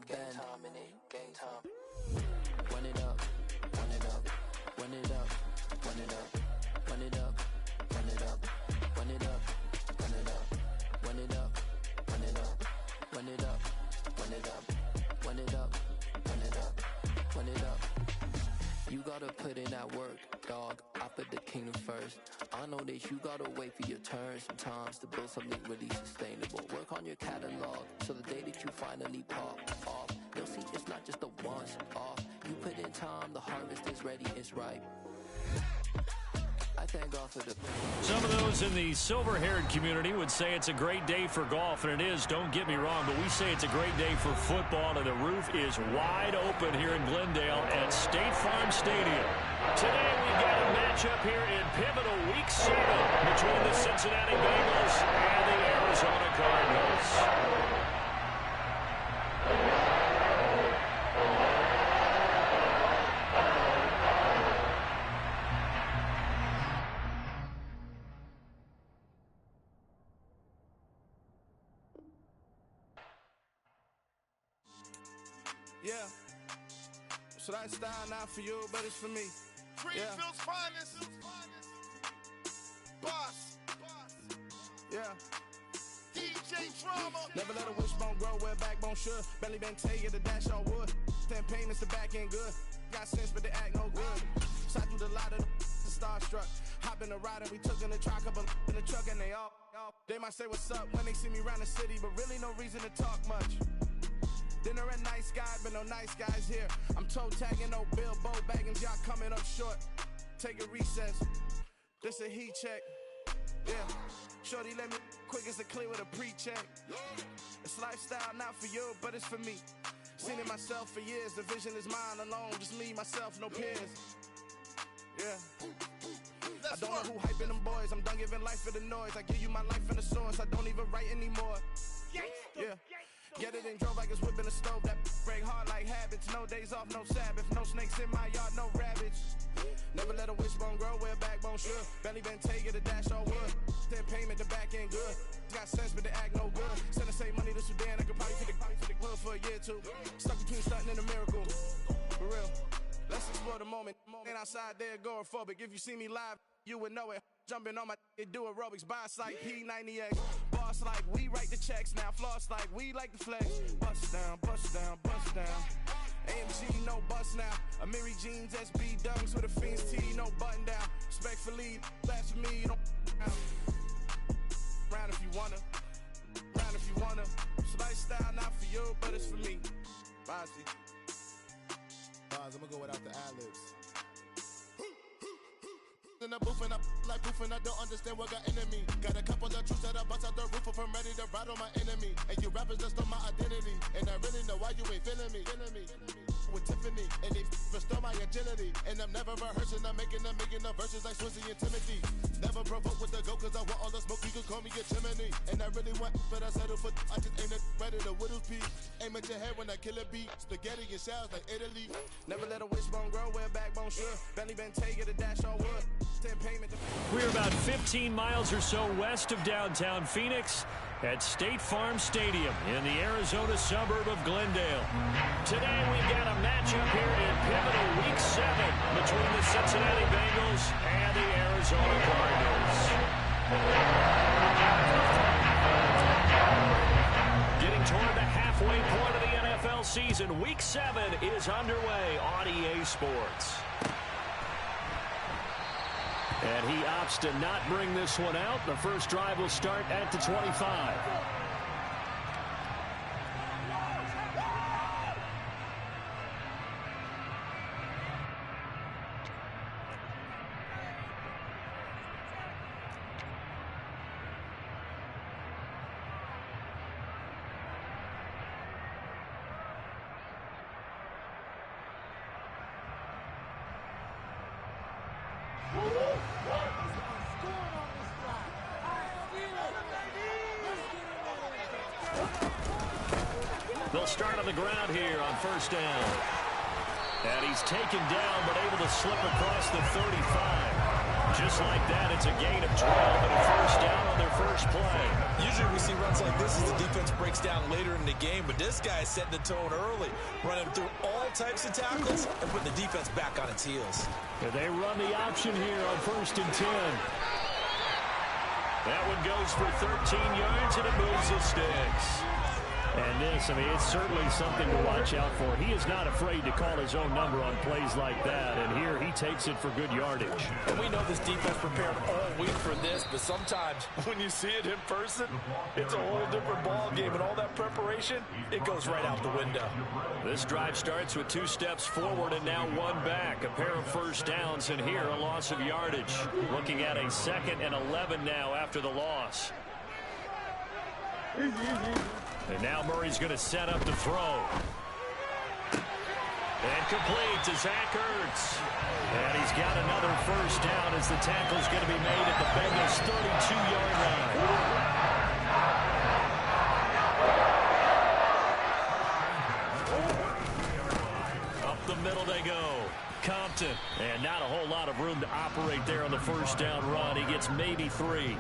game time, it ain't game time. Run it up, run it up, run it up, run it up, run it up, run it up, run it up, run it up, run it up, run it up, run it up, run it up, run it up, run it up, run it up. You gotta put in that work, dog. I put the kingdom first. I know that you gotta wait for your turn sometimes to build something really sustainable. Work on your catalog, so the day that you finally pop off, you'll see it's not just a once off. You put in time, the harvest is ready, it's ripe. I thank God for the... Some of those in the silver-haired community would say it's a great day for golf, and it is, don't get me wrong, but we say it's a great day for football, and the roof is wide open here in Glendale at State Farm Stadium. Today we've got a matchup here in pivotal Week 7 between the Cincinnati Bengals and the Arizona Cardinals. Yeah, so that style not for you, but it's for me. Greenfield's finest. Boss. Yeah. DJ Drama. Never let a wishbone grow where a backbone should. Belly been take the dash on wood. 10 payments, the back end good. Got sense, but they act no good. Shot through the lot of the starstruck. Hop in the ride and we took in the truck up in the truck and they all. They might say what's up when they see me around the city, but really no reason to talk much. Dinner at nice guy, but no nice guys here. I'm toe tagging, no Bilbo bagging, y'all coming up short. Take a recess. This a heat check. Yeah. Shorty let me quick as a clear with a pre-check. It's lifestyle not for you, but it's for me. Seen it myself for years. The vision is mine alone. Just me, myself, no peers. Yeah. I don't know who hyping them boys. I'm done giving life for the noise. I give you my life in the source. I don't even write anymore. Yeah. Get it and drove like it's whipping a stove. That break hard like habits. No days off, no Sabbath. No snakes in my yard, no rabbits. Never let a wishbone grow where a backbone should. Belly been take it, a dash on wood. 10 payment, the back end good. Got sense, but they act no good. Send the same money to Sudan. I could probably fit the hood for a year or two. Stuck between stunting and a miracle. For real. Let's explore the moment. Ain't outside there agoraphobic. If you see me live, you would know it. Jumping on my do aerobics, boss like P90X. Boss like we write the checks now. Floss like we like the flex. Bust down, bust down, bust down. AMG, no bust now. Amiri jeans, SB dunks with a Fiends tee, no button down. Respectfully, that's for me, you don't round if you wanna. Round if you wanna. It's lifestyle not for you, but it's for me. Bossy. I'm gonna go without the ad-libs. In the booth and I like proof and I don't understand what got into me. Got a couple of truths that I bust out the roof if I'm ready to ride on my enemy. And you rappers just stole my identity, and I really know why you ain't feeling me. With Tiffany, and they restore my agility. And I'm never rehearsing, I'm making a million of verses like Swizzy and Timothy. Never provoke with the go, cause I want all the smoke, you can call me a chimney. And I really want, but I settle for, I just ain't ready to whittle pea. Aim at your head when I kill a beat. Spaghetti and shells like Italy. Never let a wishbone grow where a backbone should. Belly been take it, a dash on wood. 10 payment. We're about 15 miles or so west of downtown Phoenix at State Farm Stadium in the Arizona suburb of Glendale. Today we've got a matchup here in pivotal Week 7 between the Cincinnati Bengals and the Arizona Cardinals. Getting toward the halfway point of the NFL season, Week 7 is underway on EA Sports. And he opts to not bring this one out. The first drive will start at the 25. They'll start on the ground here on first down. And he's taken down, but able to slip across the 35. Just like that, it's a gain of 12 and a first down on their first play. Usually we see runs like this as the defense breaks down later in the game, but this guy is setting the tone early, running through all types of tackles and putting the defense back on its heels. And they run the option here on 1st and 10. That one goes for 13 yards, and it moves the sticks. And this, I mean, it's certainly something to watch out for. He is not afraid to call his own number on plays like that, and here he takes it for good yardage. And we know this defense prepared all week for this, but sometimes when you see it in person, it's a whole different ball game, and all that preparation, it goes right out the window. This drive starts with 2 steps forward and now 1 back. A pair of first downs, and here a loss of yardage. Looking at a 2nd and 11 now after the loss. And now Murray's going to set up to throw. And complete to Zach Ertz. And he's got another first down as the tackle's going to be made at the Bengals' 32-yard line. Up the middle they go. Compton. And not a whole lot of room to operate there on the first down run. He gets maybe 3.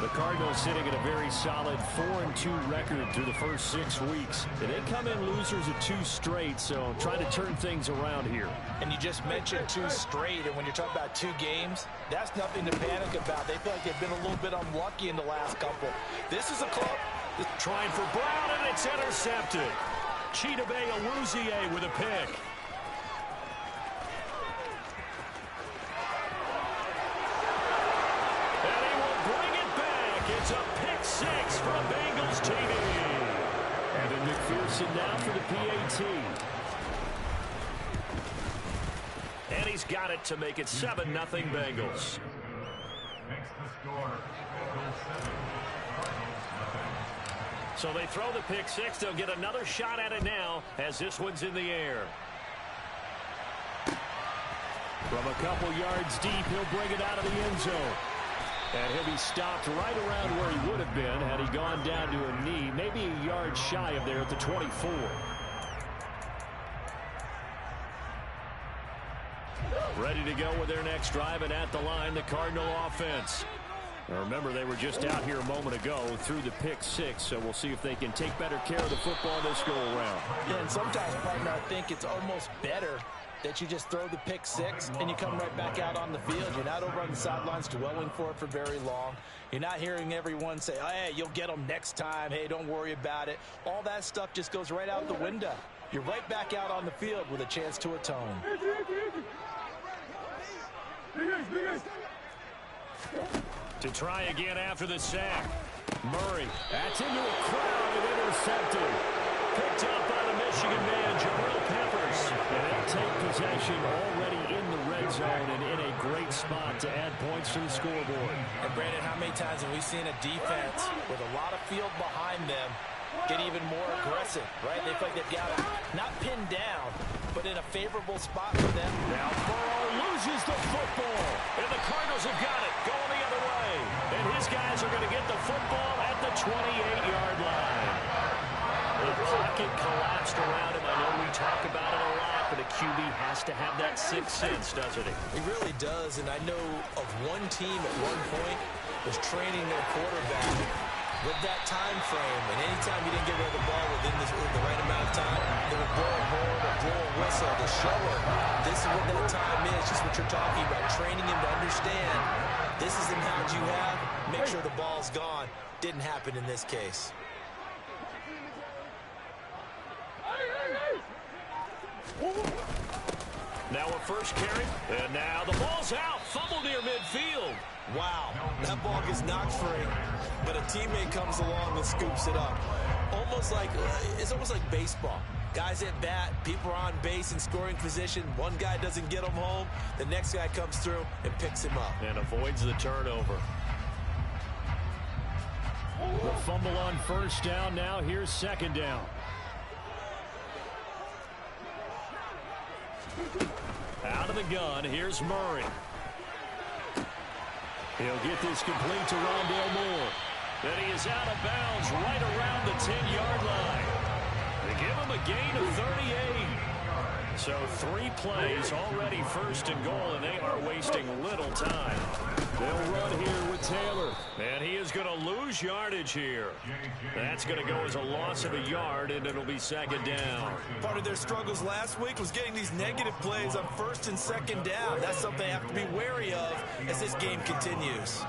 The Cardinals sitting at a very solid 4-2 record through the first 6 weeks. And they come in losers of 2 straight, so trying to turn things around here. And you just mentioned 2 straight, and when you're talking about 2 games, that's nothing to panic about. They feel like they've been a little bit unlucky in the last couple. This is a club trying for Brown, and it's intercepted. Chidobe Awuzie with a pick. It's a pick 6 from Bengals TV. Evan McPherson now for the PAT. And he's got it to make it 7-0 Bengals. So they throw the pick 6. They'll get another shot at it now as this one's in the air. From a couple yards deep, he'll bring it out of the end zone. And he'll be stopped right around where he would have been had he gone down to a knee, maybe a yard shy of there at the 24. Ready to go with their next drive, and at the line, the Cardinal offense. Now remember, they were just out here a moment ago through the pick 6, so we'll see if they can take better care of the football this go-around. Yeah, and sometimes, partner, I think it's almost better that you just throw the pick 6 and you come right back out on the field. You're not over on the sidelines dwelling for it for very long. You're not hearing everyone say, oh, hey, you'll get them next time. Hey, don't worry about it. All that stuff just goes right out the window. You're right back out on the field with a chance to atone. To try again after the sack. Murray, that's into a crowd and intercepted. Picked up by the Michigan man, Jabril Peppers. And they'll take possession already in the red zone and in a great spot to add points to the scoreboard. And Brandon, how many times have we seen a defense with a lot of field behind them get even more aggressive, right? They feel like they've got them not pinned down, but in a favorable spot for them. Now Burrow loses the football, and the Cardinals have got it going the other way. And his guys are going to get the football at the 28-yard line. The pocket collapsed around him. I know we talk about it a lot, but a QB has to have that 6th sense, doesn't he? He really does, and I know of one team at one point was training their quarterback with that time frame, and anytime he didn't get rid of the ball within the right amount of time, they would blow a horn or blow a whistle to show him this is what that time is, just what you're talking about, training him to understand this is the amount you have, make sure the ball's gone. Didn't happen in this case. Now a first carry, and now the ball's out. Fumble near midfield. Wow, that ball gets knocked free, but a teammate comes along and scoops it up. It's almost like baseball. Guys at bat, people are on base in scoring position. One guy doesn't get him home. The next guy comes through and picks him up. And avoids the turnover. The fumble on first down. Now here's 2nd down. Out of the gun, here's Murray. He'll get this complete to Rondale Moore. Then he is out of bounds right around the 10-yard line. They give him a gain of 38. So 3 plays already first and goal, and they are wasting little time. They'll run here with Taylor. And he is going to lose yardage here. That's going to go as a loss of a yard, and it'll be second down. Part of their struggles last week was getting these negative plays on first and second down. That's something they have to be wary of as this game continues.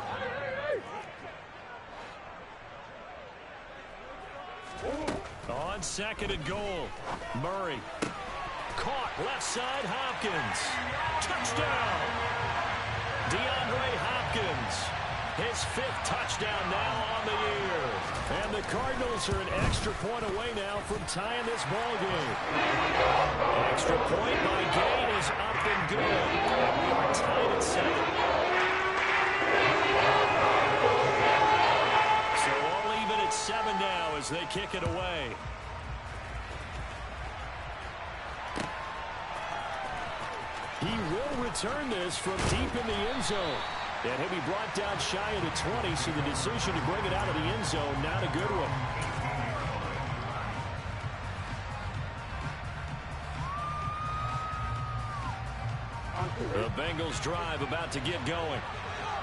On second and goal, Murray. Caught left side, Hopkins. Touchdown! DeAndre Hopkins. His 5th touchdown now on the year. And the Cardinals are an extra point away now from tying this ball game. Extra point by Gain is up and good. And we are tied at 7. So all even at 7 now as they kick it away. He will return this from deep in the end zone. And he'll be brought down shy of the 20, so the decision to bring it out of the end zone, not a good one. The Bengals drive about to get going.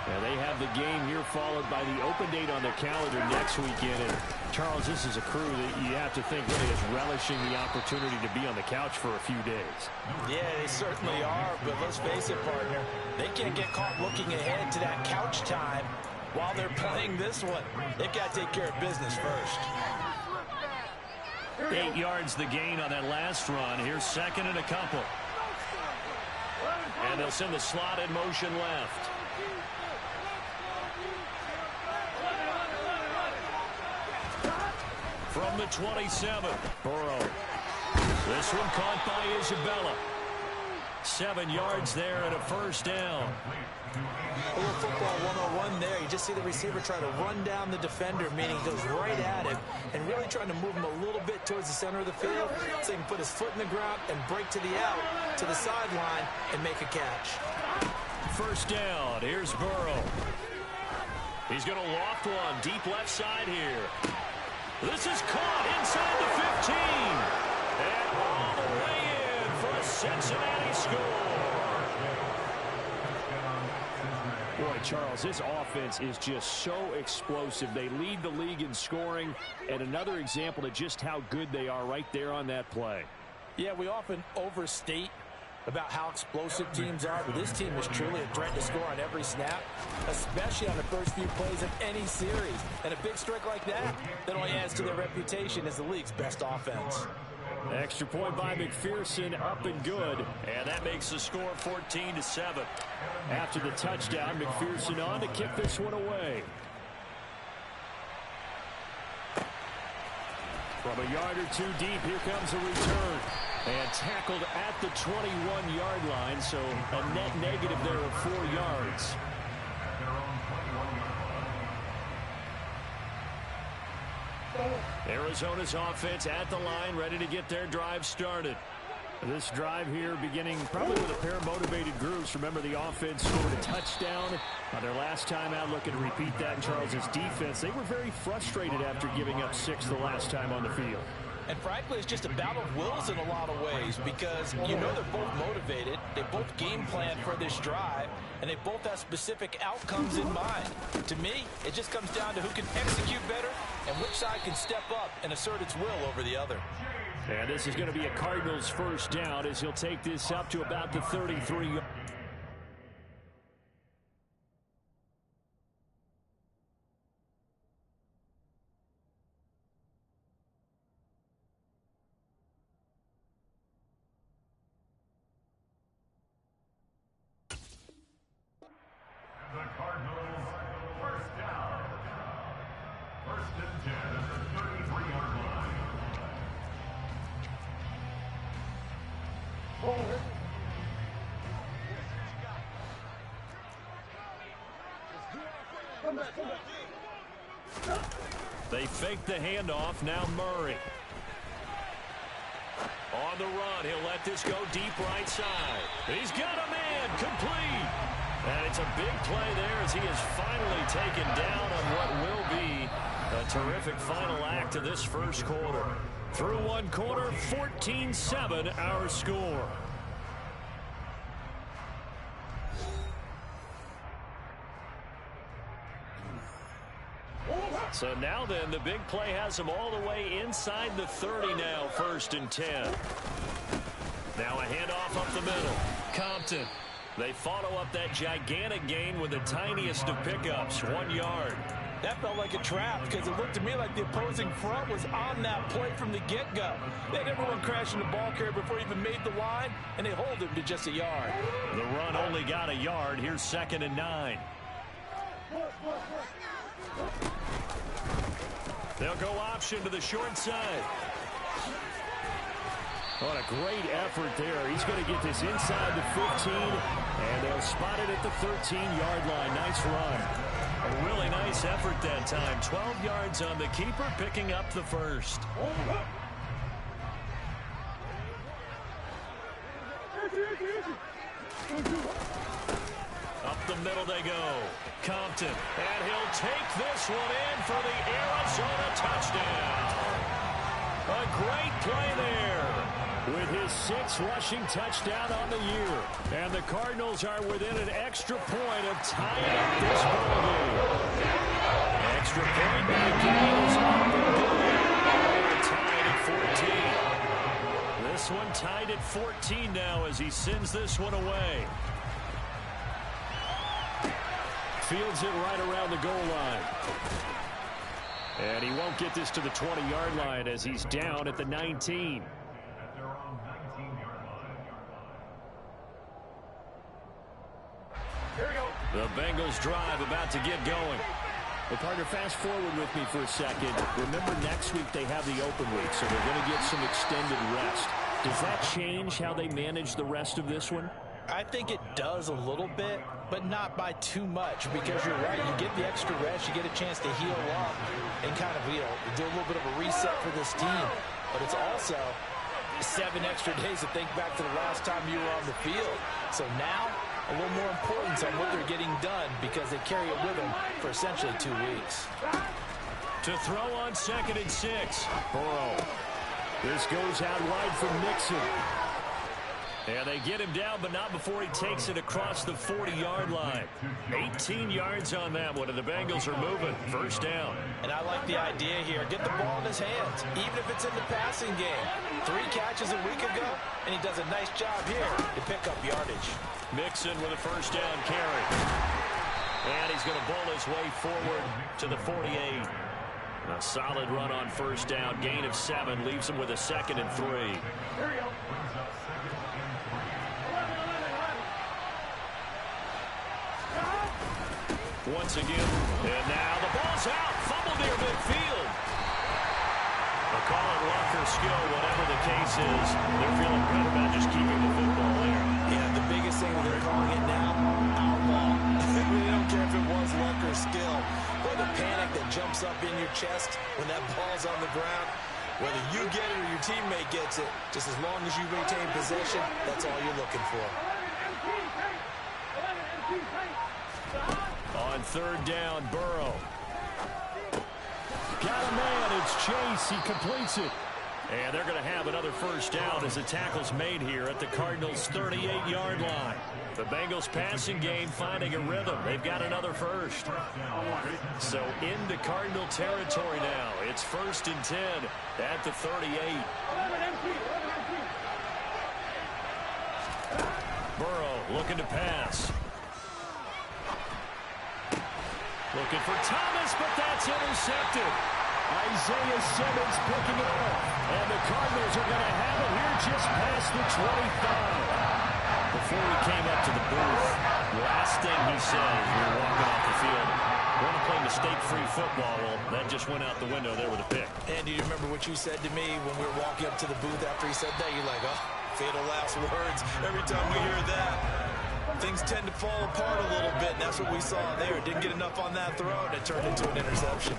And they have the game here followed by the open date on their calendar next weekend. And Charles, this is a crew that you have to think really is relishing the opportunity to be on the couch for a few days. Yeah, they certainly are. But let's face it, partner, they can't get caught looking ahead to that couch time while they're playing this one. They've got to take care of business first. 8 yards the gain on that last run. Here's second and a couple. And they'll send the slot in motion left. From the 27, Burrow. This one caught by Isabella. 7 yards there and a first down. A little football 101 there. You just see the receiver try to run down the defender, meaning he goes right at him and really trying to move him a little bit towards the center of the field so he can put his foot in the ground and break to the out, to the sideline, and make a catch. First down. Here's Burrow. He's going to loft one deep left side here. This is caught inside the 15. And all the way in for a Cincinnati score. Boy, Charles, this offense is just so explosive. They lead the league in scoring, and another example of just how good they are right there on that play. Yeah, we often overstate about how explosive teams are, but this team is truly a threat to score on every snap, especially on the first few plays of any series. And a big strike like that only adds to their reputation as the league's best offense. Extra point by McPherson, up and good. And that makes the score 14-7. After the touchdown, McPherson on to kick this one away. From a yard or two deep, here comes a return. And tackled at the 21-yard line, so a net negative there of 4 yards. Arizona's offense at the line, ready to get their drive started. This drive here beginning probably with a pair of motivated groups. Remember, the offense scored a touchdown on their last time out. Looking to repeat that in Charles's defense. They were very frustrated after giving up 6 the last time on the field. And frankly, it's just a battle of wills in a lot of ways because you know they're both motivated. They both game plan for this drive, and they both have specific outcomes in mind. To me, it just comes down to who can execute better and which side can step up and assert its will over the other. And this is going to be a Cardinals first down as he'll take this up to about the 33. They fake the handoff. Now Murray. On the run. He'll let this go deep right side. He's got a man. Complete. And it's a big play there as he is finally taken down on what will be a terrific final act of this first quarter. Through one quarter, 14-7 our score. So now then, the big play has them all the way inside the 30 now, 1st and 10. Now a handoff up the middle. Compton. They follow up that gigantic gain with the tiniest of pickups, 1 yard. That felt like a trap because it looked to me like the opposing front was on that play from the get-go. They had everyone crashing the ball carrier before he even made the line, and they hold him to just a yard. The run only got a yard. Here's 2nd and 9. They'll go option to the short side. What a great effort there. He's going to get this inside the 15, and they'll spot it at the 13-yard line. Nice run. A really nice effort that time. 12 yards on the keeper, picking up the first. Up the middle they go. Compton, and he'll take this one in for the Arizona touchdown. A great play there with his 6th rushing touchdown on the year. And the Cardinals are within an extra point of tying up this ball game. Extra point by Khalil's up and good. They're tied at 14. This one tied at 14 now as he sends this one away. Fields it right around the goal line. And he won't get this to the 20-yard line as he's down at the 19. The Bengals drive about to get going. Well, partner, fast forward with me for a second. Remember, next week they have the open week, so they're going to get some extended rest. Does that change how they manage the rest of this one? I think it does a little bit, but not by too much, because you're right. You get the extra rest, you get a chance to heal up and kind of, do a little bit of a reset for this team. But it's also 7 extra days to think back to the last time you were on the field. So now, a little more importance on what they're getting done because they carry it with them for essentially 2 weeks. To throw on 2nd and 6. Burrow. This goes out wide from Nixon. And they get him down, but not before he takes it across the 40-yard line. 18 yards on that one, and the Bengals are moving. 1st down. And I like the idea here. Get the ball in his hands, even if it's in the passing game. 3 catches a week ago, and he does a nice job here to pick up yardage. Mixon with a 1st down carry. And he's going to bowl his way forward to the 48. A solid run on 1st down. Gain of 7 leaves him with a 2nd and 3. Here we go. Once again, and now the ball's out. Fumble near midfield. They'll call it luck or skill, whatever the case is. They're feeling good about just keeping the football there. Yeah, the biggest thing that they're calling it now, outlaw. They don't care if it was luck or skill. Or the panic that jumps up in your chest when that ball's on the ground. Whether you get it or your teammate gets it, just as long as you retain possession, that's all you're looking for. On 3rd down, Burrow. Got a man, it's Chase, he completes it. And they're going to have another 1st down as the tackle's made here at the Cardinals' 38-yard line. The Bengals passing game finding a rhythm. They've got another 1st. So into Cardinal territory now. It's 1st and 10 at the 38. Burrow looking to pass. Looking for Thomas, but that's intercepted. Isaiah Simmons picking it up. And the Cardinals are going to have it here just past the 25. Before he came up to the booth, last thing he said as we were walking off the field, we're going to play mistake-free football. Well, that just went out the window there with a pick. And do you remember what you said to me when we were walking up to the booth after he said that? You're like, oh, fatal last words. Every time we hear that, things tend to fall apart a little bit, and that's what we saw there. Didn't get enough on that throw, and it turned into an interception.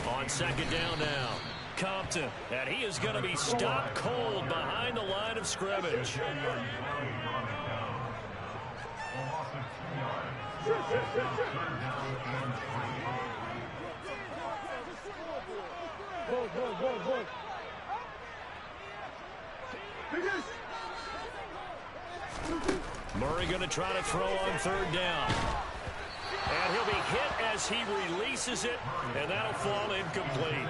On 2nd down now, Compton, and he is going to be stopped cold behind the line of scrimmage. Murray going to try to throw on third down. And he'll be hit as he releases it, and that'll fall incomplete.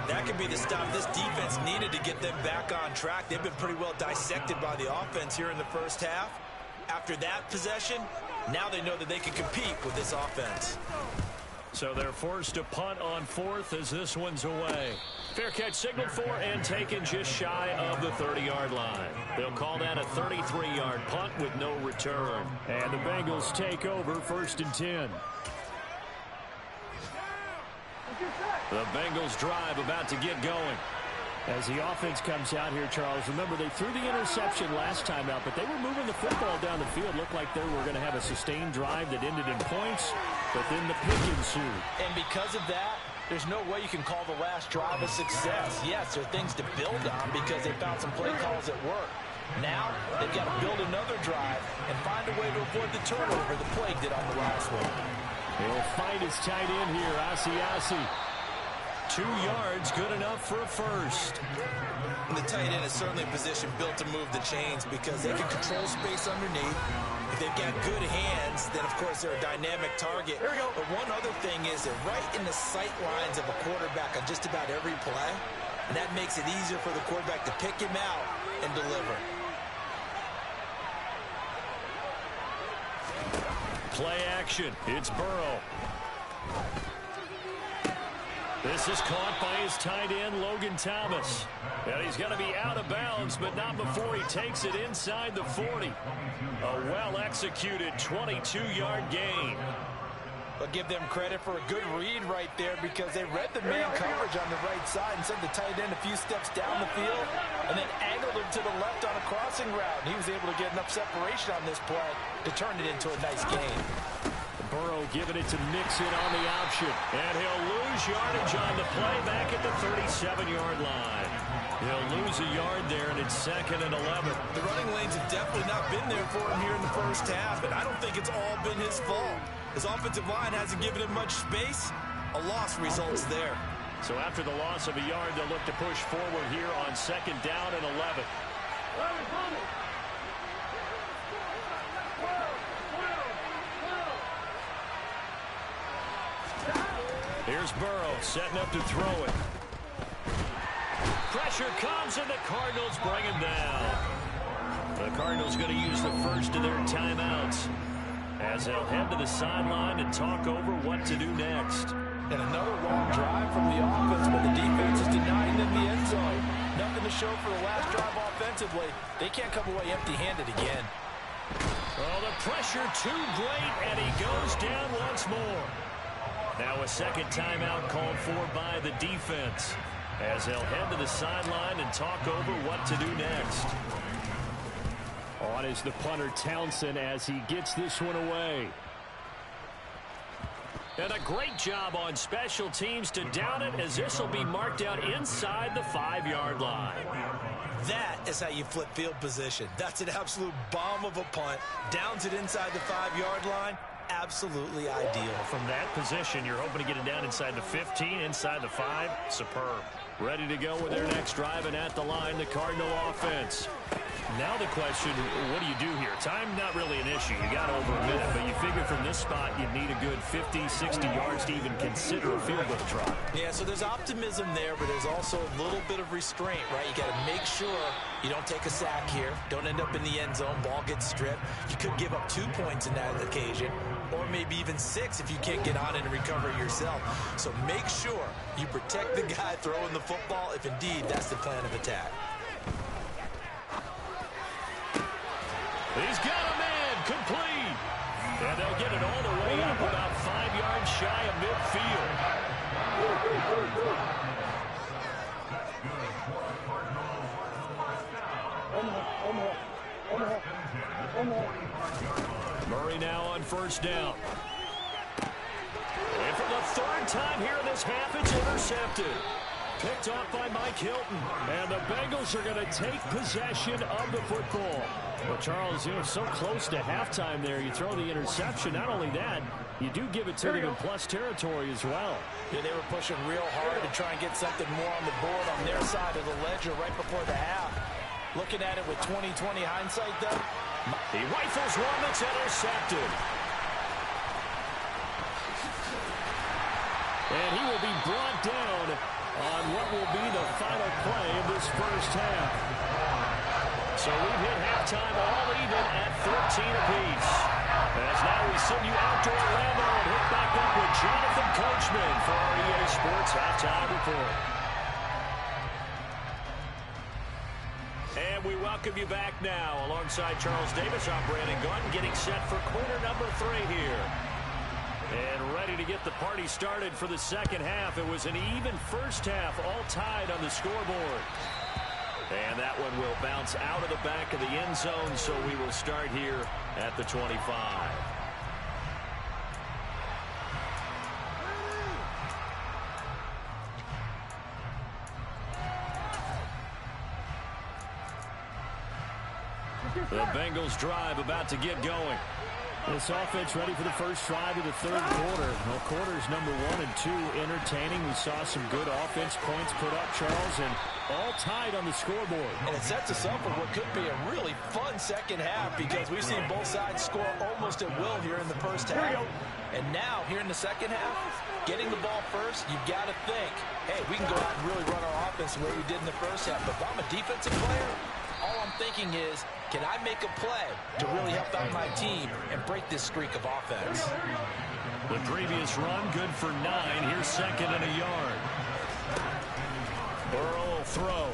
That could be the stop this defense needed to get them back on track. They've been pretty well dissected by the offense here in the first half. After that possession, now they know that they can compete with this offense. So they're forced to punt on fourth as this one's away. Fair catch signaled for and taken just shy of the 30-yard line. They'll call that a 33-yard punt with no return. And the Bengals take over 1st and 10. The Bengals drive about to get going. As the offense comes out here, Charles, remember they threw the interception last time out, but they were moving the football down the field. Looked like they were going to have a sustained drive that ended in points, but then the pick ensued. And because of that, there's no way you can call the last drive a success. Yes, there are things to build on because they found some play calls at work. Now, they've got to build another drive and find a way to avoid the turnover the play did on the last one. He'll find his tight end here, Asiasi. 2 yards, good enough for a first. The tight end is certainly a position built to move the chains because they can control space underneath. If they've got good hands, then, of course, they're a dynamic target. Here we go. But one other thing is they're right in the sight lines of a quarterback on just about every play, and that makes it easier for the quarterback to pick him out and deliver. Play action. It's Burrow. This is caught by his tight end, Logan Thomas. And he's going to be out of bounds, but not before he takes it inside the 40. A well-executed 22-yard gain. But give them credit for a good read right there because they read the man coverage on the right side and sent the tight end a few steps down the field and then angled him to the left on a crossing route. And he was able to get enough separation on this play to turn it into a nice gain. Burrow giving it to Mixon on the option. And he'll lose yardage on the play back at the 37-yard line. He'll lose a yard there, and it's 2nd and 11. The running lanes have definitely not been there for him here in the first half, and I don't think it's all been his fault. His offensive line hasn't given him much space. A loss results there. So after the loss of a yard, they'll look to push forward here on 2nd down and 11. Here's Burrow setting up to throw it. Pressure comes, and the Cardinals bring him down. The Cardinals going to use the first of their timeouts as they'll head to the sideline and talk over what to do next. And another long drive from the offense, but the defense is denying them the end zone. Nothing to show for the last drive offensively. They can't come away empty-handed again. Well, the pressure too great, and he goes down once more. Now a second timeout called for by the defense as they'll head to the sideline and talk over what to do next. On is the punter Townsend as he gets this one away. And a great job on special teams to down it as this will be marked out inside the 5-yard line. That is how you flip field position. That's an absolute bomb of a punt. Downs it inside the 5-yard line. Absolutely ideal. From that position, you're hoping to get it down inside the 15, inside the 5. Superb. Ready to go with their next drive, and at the line, the Cardinal offense. Now the question, what do you do here? Time not really an issue. You got over a minute, but you figure from this spot you'd need a good 50, 60 yards to even consider a field goal try. Yeah, so there's optimism there, but there's also a little bit of restraint, right? You got to make sure you don't take a sack here. Don't end up in the end zone. Ball gets stripped. You could give up 2 points in that occasion, or maybe even 6 if you can't get on it and recover it yourself. So make sure you protect the guy throwing the football if indeed that's the plan of attack. He's got a man complete. And they'll get it all the way up about 5 yards shy of midfield. Murray now on first down. And for the 3rd time here in this half, it's intercepted. Picked off by Mike Hilton. And the Bengals are going to take possession of the football. Well, Charles, you know, so close to halftime there. You throw the interception. Not only that, you do give it to them in plus territory as well. Yeah, they were pushing real hard to try and get something more on the board on their side of the ledger right before the half. Looking at it with 20/20 hindsight, though, He rifles one that's intercepted. And he will be brought down on what will be the final play of this first half. So we've hit halftime all even at 14 apiece. As now we send you out to Orlando and hook back up with Jonathan Coachman for our EA Sports Halftime Report. And we welcome you back now. Alongside Charles Davis, I'm Brandon Gordon, getting set for quarter number 3 here. And ready to get the party started for the second half. It was an even first half, all tied on the scoreboard. And that one will bounce out of the back of the end zone, so we will start here at the 25. The Bengals drive about to get going. This offense ready for the first drive of the third quarter. Well, quarters number 1 and 2 entertaining. We saw some good offense points put up, Charles, and all tied on the scoreboard. And it sets us up for what could be a really fun second half because we've seen both sides score almost at will here in the first half. And now, here in the second half, getting the ball first, you've got to think, hey, we can go out and really run our offense the way we did in the first half. But if I'm a defensive player, all I'm thinking is, can I make a play to really help out my team and break this streak of offense? The previous run, good for 9. Here's second and a yard. Burrow will throw.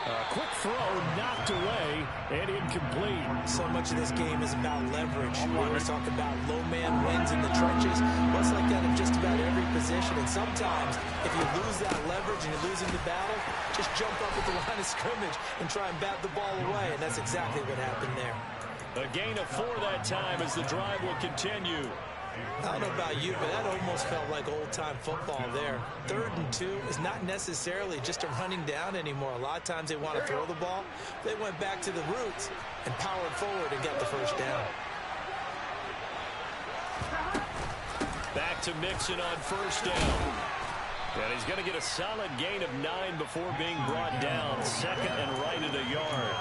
A quick throw knocked away and incomplete. So much of this game is about leverage. We always talk about low man wins in the trenches. Well, it's like that in just about every position. And sometimes, if you lose that leverage and you're losing the battle, just jump up at the line of scrimmage and try and bat the ball away. And that's exactly what happened there. A gain of 4 that time as the drive will continue. I don't know about you, but that almost felt like old-time football there. 3rd and 2 is not necessarily just a running down anymore. A lot of times they want to throw the ball. They went back to the roots and powered forward and got the first down. Back to Mixon on first down. And he's going to get a solid gain of 9 before being brought down. Second and right at a yard.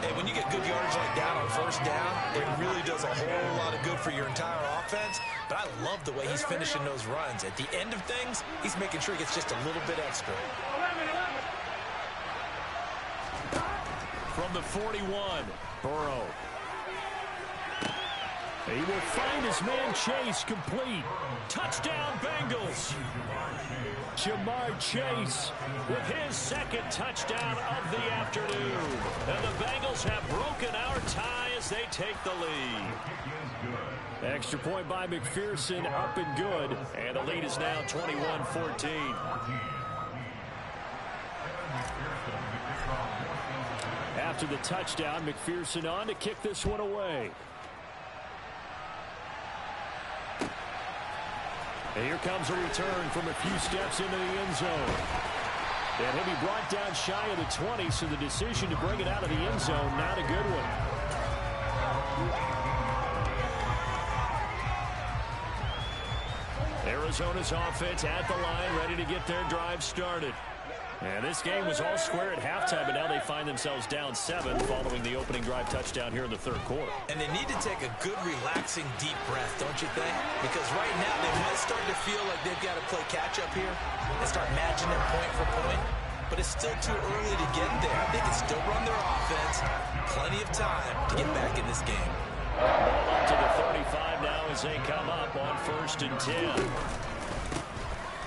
Hey, when you get good yardage like that on first down, it really does a whole lot of good for your entire offense. But I love the way he's finishing those runs. At the end of things, he's making sure he gets just a little bit extra. From the 41, Burrow. He will find his man Chase complete. Touchdown, Bengals. Jamar Chase with his second touchdown of the afternoon. And the Bengals have broken our tie as they take the lead. Extra point by McPherson, up and good. And the lead is now 21-14. After the touchdown, McPherson on to kick this one away. And here comes a return from a few steps into the end zone. And he'll be brought down shy of the 20, so the decision to bring it out of the end zone, not a good one. Arizona's offense at the line, ready to get their drive started. And this game was all square at halftime, but now they find themselves down 7 following the opening drive touchdown here in the third quarter. And they need to take a good, relaxing, deep breath, don't you think? Because right now they might start to feel like they've got to play catch-up here and start matching them point for point. But it's still too early to get there. They can still run their offense. Plenty of time to get back in this game. Ball up to the 35 now as they come up on 1st and 10.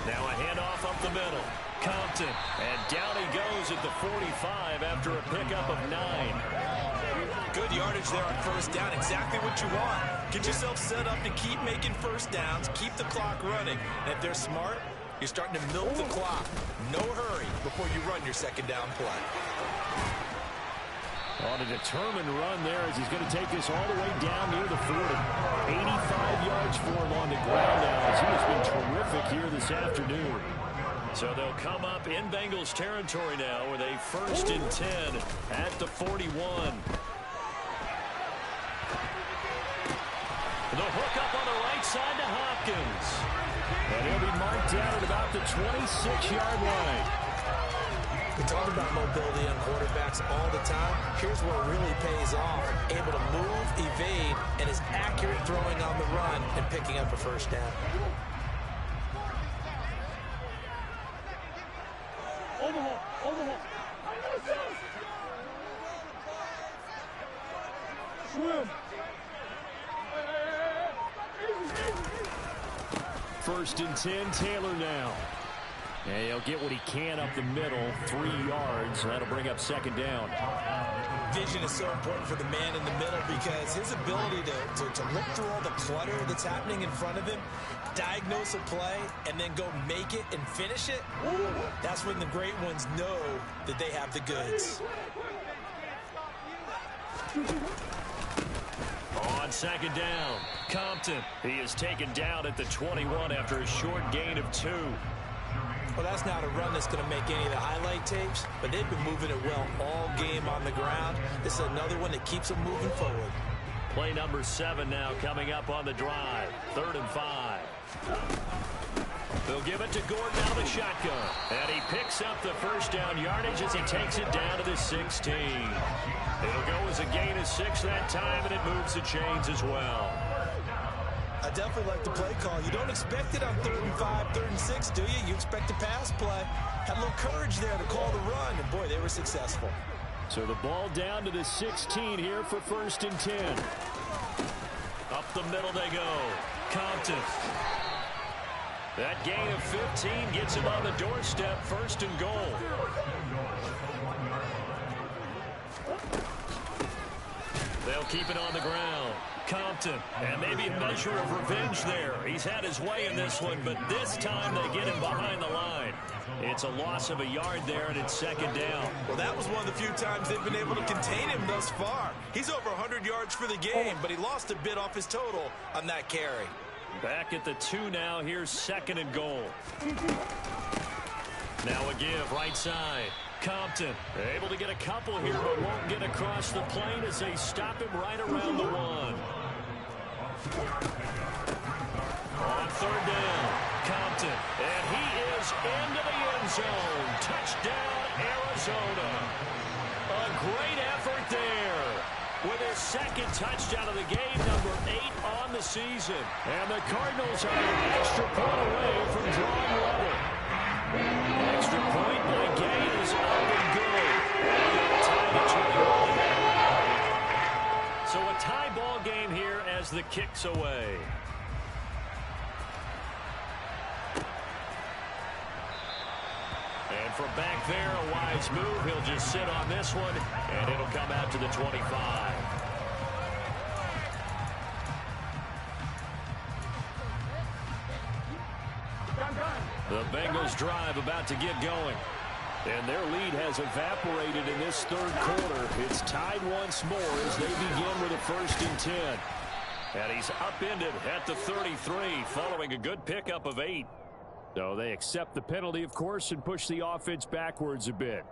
Now a handoff up the middle. Compton, and down he goes at the 45 after a pickup of 9. Good yardage there on first down, exactly what you want. Get yourself set up to keep making first downs, keep the clock running, and if they're smart, you're starting to milk the clock. No hurry before you run your second down play. On a determined run there as he's going to take this all the way down near the 40. 85 yards for him on the ground now as he has been terrific here this afternoon. So they'll come up in Bengals territory now with a 1st and 10 at the 41. The hook up on the right side to Hopkins. And he'll be marked down at about the 26-yard line. We talk about mobility on quarterbacks all the time. Here's where it really pays off. Able to move, evade, and is accurate throwing on the run and picking up a first down. Overhaul. Swim. First and 10, Taylor now. And he'll get what he can up the middle, 3 yards. That'll bring up second down. Vision is so important for the man in the middle because his ability to look through all the clutter that's happening in front of him, diagnose a play, and then go make it and finish it, that's when the great ones know that they have the goods. On second down, Compton. He is taken down at the 21 after a short gain of 2. Well, that's not a run that's going to make any of the highlight tapes, but they've been moving it well all game on the ground. This is another one that keeps them moving forward. Play number 7 now coming up on the drive. 3rd and 5. They'll give it to Gordon out of the shotgun. And he picks up the first down yardage as he takes it down to the 16. It'll go as a gain of 6 that time, and it moves the chains as well. I definitely like the play call. You don't expect it on 3rd and 5, 3rd and 6, do you? You expect a pass play. Had a little courage there to call the run, and boy, they were successful. So the ball down to the 16 here for 1st and 10. Up the middle they go. Compton. That gain of 15 gets him on the doorstep, 1st and goal. They'll keep it on the ground. Compton, and maybe a measure of revenge there. He's had his way in this one, but this time they get him behind the line. It's a loss of a yard there, and it's 2nd down. Well, that was one of the few times they've been able to contain him thus far. He's over 100 yards for the game, but he lost a bit off his total on that carry. Back at the 2 now. Here's 2nd and goal. Now a give, right side. Compton able to get a couple here, but won't get across the plane as they stop him right around the 1. On 3rd down, Compton, and he is into the end zone. Touchdown, Arizona. A great effort there with his 2nd touchdown of the game, number 8 on the season. And the Cardinals are an extra point away from drawing level. Extra point by Gay is up and good. Tied at 21. So a tie ball game here as the kick's away. And from back there, a wise move. He'll just sit on this one, and it'll come out to the 25. The Bengals drive about to get going. And their lead has evaporated in this 3rd quarter. It's tied once more as they begin with a 1st and 10. And he's upended at the 33 following a good pickup of 8. So they accept the penalty, of course, and push the offense backwards a bit.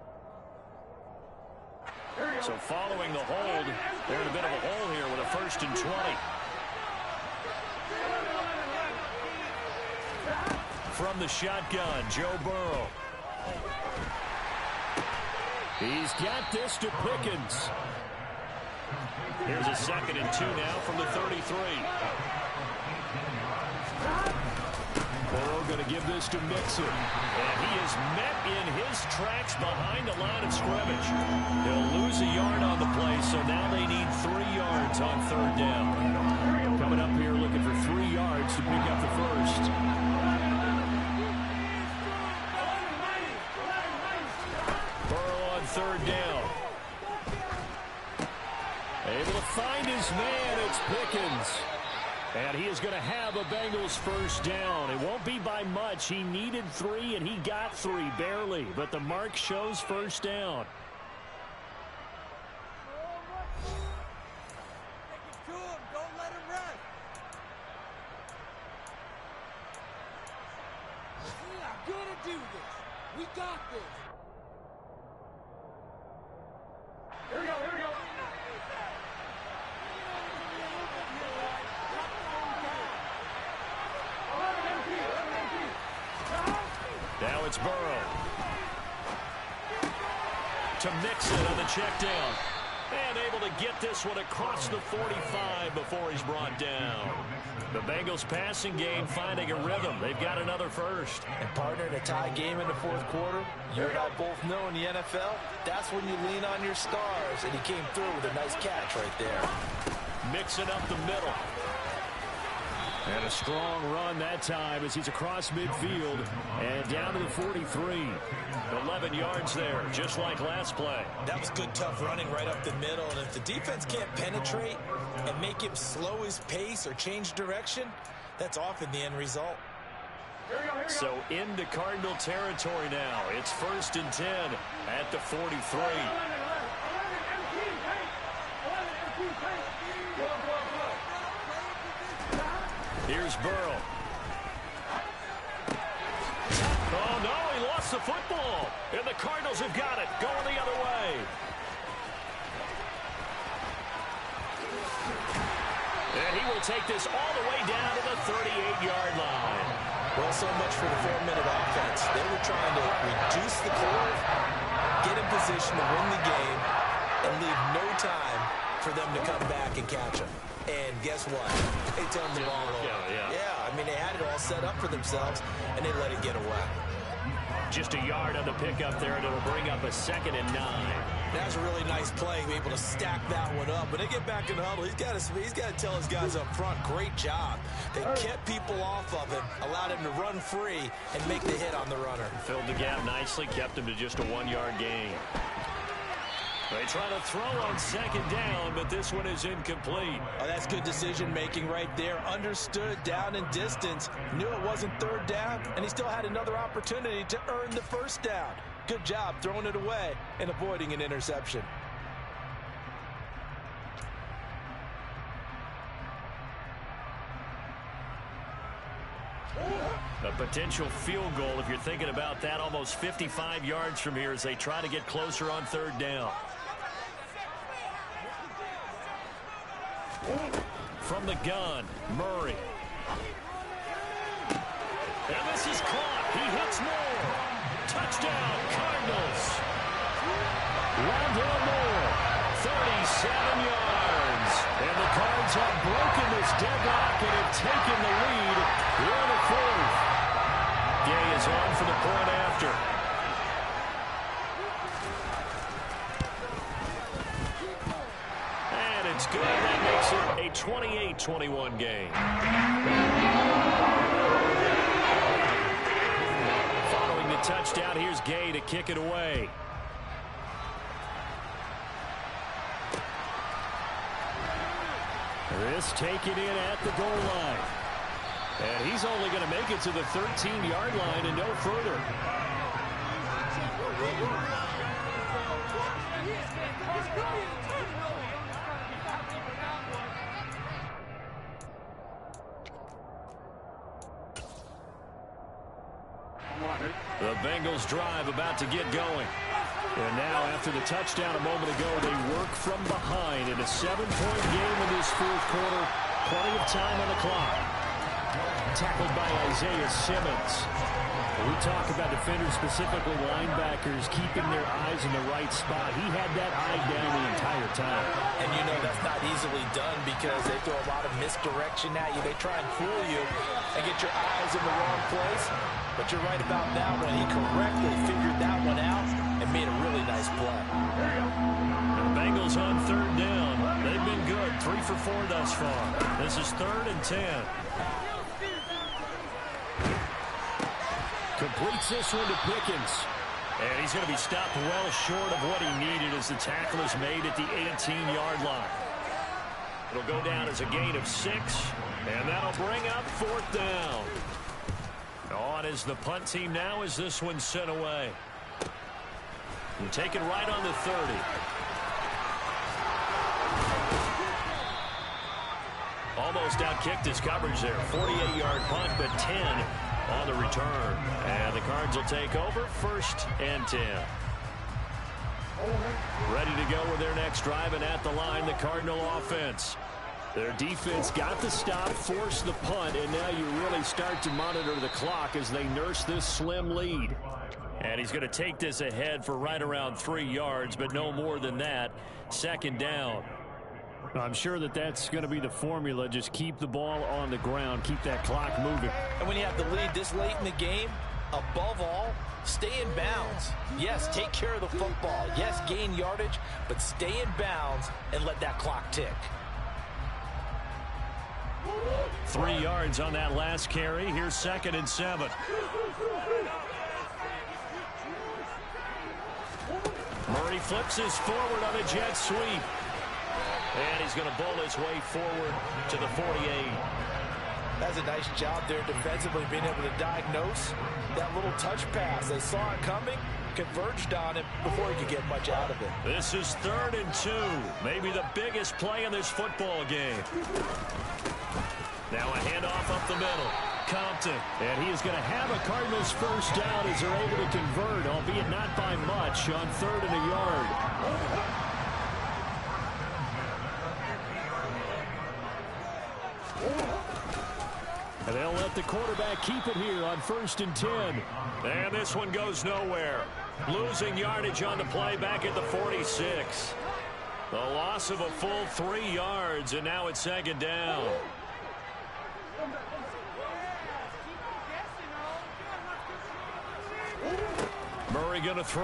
So following the hold, they're in a bit of a hole here with a 1st and 20. From the shotgun, Joe Burrow. He's got this to Pickens. Here's a 2nd and 2 now from the 33. Burrow going to give this to Mixon. And he is met in his tracks behind the line of scrimmage. He'll lose a yard on the play, so now they need 3 yards on 3rd down. Coming up here looking for 3 yards to pick up the 1st. Burrow on 3rd down. Able to find his man. It's Pickens. And he is going to have a Bengals 1st down. It won't be by much. He needed 3, and he got 3, barely. But the mark shows 1st down. Don't let him rest. We are going to do this. We got this. Here we go, here we go. Now it's Burrow. to Mixon on the check down. And able to get this one across the 45 before he's brought down. The Bengals passing game finding a rhythm. They've got another first. And partner, in a tie game in the fourth quarter, you and I both know in the NFL, that's when you lean on your stars. And he came through with a nice catch right there. Mixing up the middle. And a strong run that time as he's across midfield and down to the 43. 11 yards there, just like last play. That was good, tough running right up the middle. And if the defense can't penetrate and make him slow his pace or change direction, that's often the end result. So into Cardinal territory now. It's 1st and 10 at the 43. Here's Burrow. Oh, no, he lost the football. And the Cardinals have got it, going the other way. And he will take this all the way down to the 38-yard line. Well, so much for the 4-minute offense. They were trying to reduce the clock, get in position to win the game, and leave no time for them to come back and catch them. And guess what? They turned the ball over. Yeah, I mean, they had it all set up for themselves, and they let it get away. Just a yard on the pickup there, and it'll bring up a 2nd and 9. That's a really nice play, be able to stack that one up. When they get back in the huddle, he's got to tell his guys up front, great job. They kept people off of him, allowed him to run free, and make the hit on the runner. Filled the gap nicely, kept him to just a 1-yard gain. They try to throw on 2nd down, but this one is incomplete. Oh, that's good decision-making right there. Understood down and distance. Knew it wasn't 3rd down, and he still had another opportunity to earn the 1st down. Good job throwing it away and avoiding an interception. A potential field goal, if you're thinking about that, almost 55 yards from here as they try to get closer on 3rd down. From the gun, Murray. And this is caught. He hits Moore. Touchdown, Cardinals. Rondale Moore, 37 yards. And the Cards have broken this deadlock and have taken the lead in the 4th. Gay is on for the point after. And it's good. That makes it a 28-21 game. Following the touchdown, here's Gay to kick it away. This taken in at the goal line. And he's only going to make it to the 13-yard line and no further. The Bengals drive about to get going. And now, after the touchdown a moment ago, they work from behind in a 7-point game in this 4th quarter. Plenty of time on the clock. Tackled by Isaiah Simmons. We talk about defenders, specifically linebackers, keeping their eyes in the right spot. He had that eye down the entire time. And you know that's not easily done because they throw a lot of misdirection at you. They try and fool you and get your eyes in the wrong place. But you're right about that one. He correctly figured that one out and made a really nice play. The Bengals on 3rd down. They've been good. 3 for 4 thus far. This is 3rd and 10. Completes this one to Pickens. And he's going to be stopped well short of what he needed as the tackle is made at the 18-yard line. It'll go down as a gain of 6, and that'll bring up 4th down. On is the punt team now as this one's sent away. And taken right on the 30. Almost outkicked his coverage there. 48-yard punt, but 10 on the return. And the Cards will take over 1st and 10. Ready to go with their next drive, and at the line, the Cardinal offense. Their defense got the stop, forced the punt, and now you really start to monitor the clock as they nurse this slim lead. And he's going to take this ahead for right around 3 yards, but no more than that. Second down. I'm sure that that's going to be the formula. Just keep the ball on the ground. Keep that clock moving. And when you have the lead this late in the game, above all, stay in bounds. Yes, take care of the football. Yes, gain yardage, but stay in bounds and let that clock tick. 3 yards on that last carry. Here's 2nd and 7. Murray flips his forward on a jet sweep. And he's going to bowl his way forward to the 48. That's a nice job there defensively, being able to diagnose that little touch pass. They saw it coming, converged on it before he could get much out of it. This is 3rd and 2. Maybe the biggest play in this football game. Now a handoff up the middle. Compton. And he is going to have a Cardinals first down as they're able to convert, albeit not by much, on 3rd and a yard. And they'll let the quarterback keep it here on 1st and 10. And this one goes nowhere. Losing yardage on the play back at the 46. The loss of a full 3 yards, and now it's 2nd down. Murray going to throw.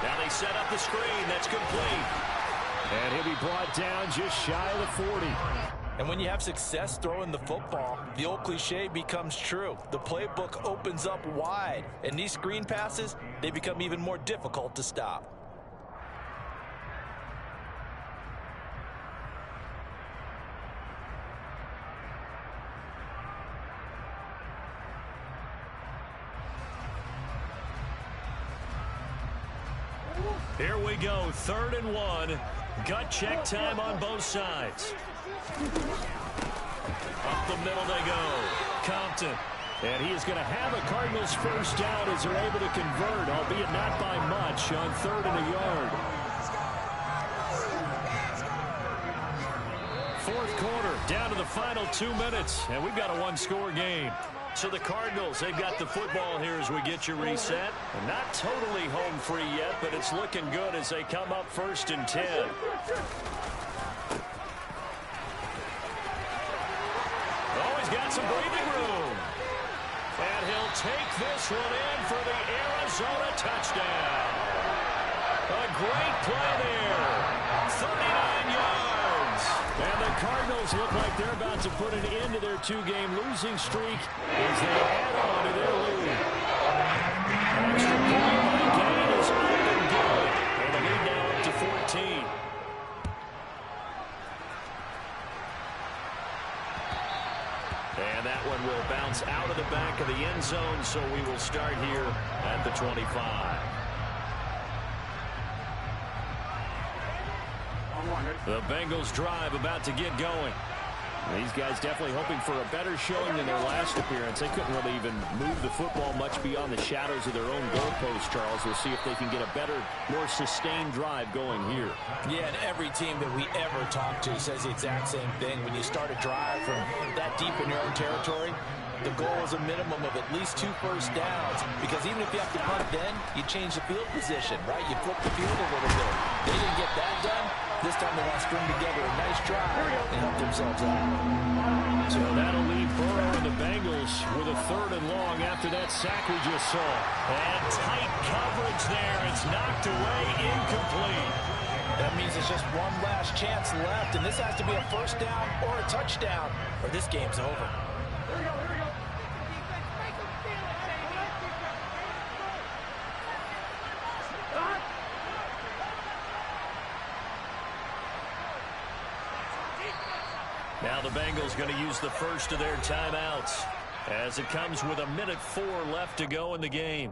Now they set up the screen. That's complete. And he'll be brought down just shy of the 40. And when you have success throwing the football, the old cliche becomes true. The playbook opens up wide, and these screen passes, they become even more difficult to stop. Here we go, 3rd and 1. Gut check time on both sides. Up the middle they go. Compton. And he is going to have a Cardinals first down as they're able to convert, albeit not by much, on 3rd and a yard. 4th quarter, down to the final 2 minutes, and we've got a one-score game. So the Cardinals, they've got the football here as we get you reset. Not totally home free yet, but it's looking good as they come up 1st and 10. Oh, he's got some breathing room. And he'll take this one in for the Arizona touchdown. A great play there. 39 yards. And the Cardinals look like they're about to put an end to their 2-game losing streak as they add on to their lead. Extra point by Gain is up and good. And the lead now up to 14. And that one will bounce out of the back of the end zone, so we will start here at the 25. The Bengals drive about to get going. These guys definitely hoping for a better showing than their last appearance. They couldn't really even move the football much beyond the shadows of their own goalpost, Charles. We'll see if they can get a better, more sustained drive going here. Yeah, and every team that we ever talk to says the exact same thing. When you start a drive from that deep in your own territory, the goal is a minimum of at least 2 first downs, because even if you have to punt then, you change the field position, right? You flip the field a little bit. They didn't get that done. This time they want to string together a nice drive and help themselves out. So that'll leave Burrow and the Bengals with a 3rd and long after that sack we just saw. And tight coverage there. It's knocked away, incomplete. That means it's just one last chance left, and this has to be a first down or a touchdown, or this game's over. Now the Bengals going to use the first of their timeouts as it comes with 1:04 left to go in the game.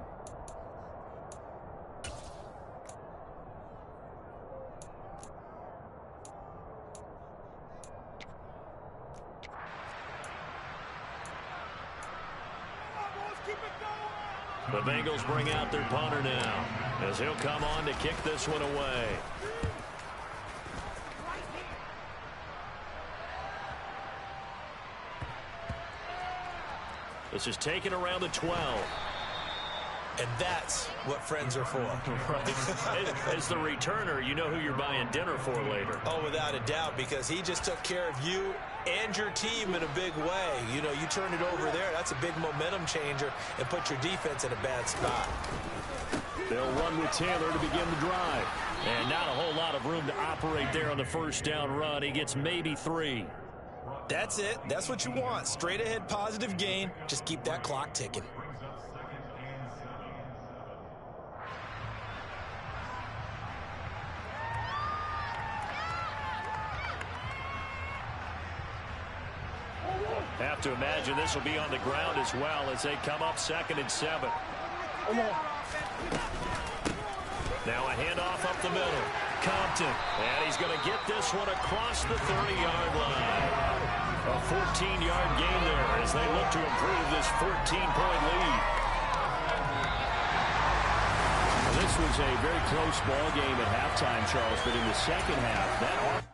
The Bengals bring out their punter now as he'll come on to kick this one away. This is taken around the 12. And that's what friends are for. Right. As the returner, you know who you're buying dinner for later. Oh, without a doubt, because he just took care of you and your team in a big way. You know, you turn it over there, that's a big momentum changer and put your defense in a bad spot. They'll run with Taylor to begin the drive. And not a whole lot of room to operate there on the first down run. He gets maybe 3. That's it. That's what you want. Straight ahead positive gain. Just keep that clock ticking. Have to imagine this will be on the ground as well as they come up 2nd and 7. Now a handoff up the middle. Compton. And he's going to get this one across the 30-yard line. A 14-yard gain there as they look to improve this 14-point lead. This was a very close ball game at halftime, Charles, but in the second half, that